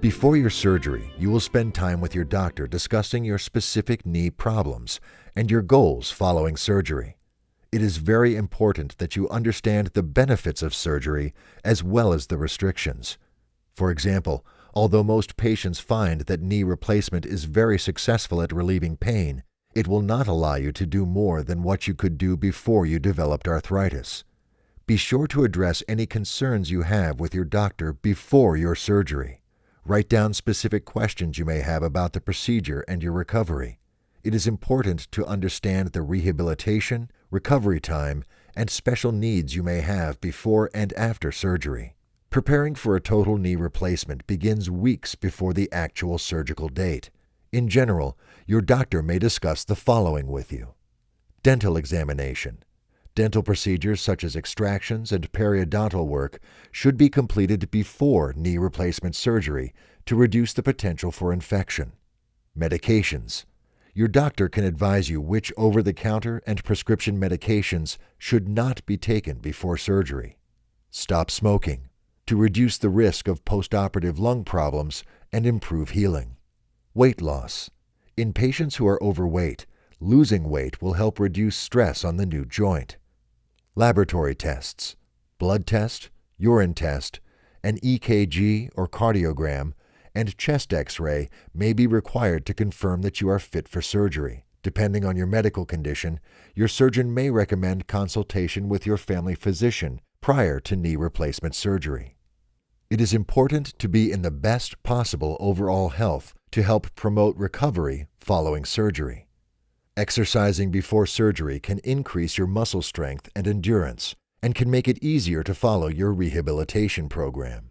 Before your surgery, you will spend time with your doctor discussing your specific knee problems and your goals following surgery. It is very important that you understand the benefits of surgery as well as the restrictions. For example, although most patients find that knee replacement is very successful at relieving pain, it will not allow you to do more than what you could do before you developed arthritis. Be sure to address any concerns you have with your doctor before your surgery. Write down specific questions you may have about the procedure and your recovery. It is important to understand the rehabilitation, recovery time, and special needs you may have before and after surgery. Preparing for a total knee replacement begins weeks before the actual surgical date. In general, your doctor may discuss the following with you. Dental examination. Dental procedures such as extractions and periodontal work should be completed before knee replacement surgery to reduce the potential for infection. Medications. Your doctor can advise you which over-the-counter and prescription medications should not be taken before surgery. Stop smoking to reduce the risk of postoperative lung problems and improve healing. Weight loss. In patients who are overweight, losing weight will help reduce stress on the new joint. Laboratory tests. Blood test, urine test, an EKG or cardiogram, and chest X-ray may be required to confirm that you are fit for surgery. Depending on your medical condition, your surgeon may recommend consultation with your family physician prior to knee replacement surgery. It is important to be in the best possible overall health to help promote recovery following surgery. Exercising before surgery can increase your muscle strength and endurance and can make it easier to follow your rehabilitation program.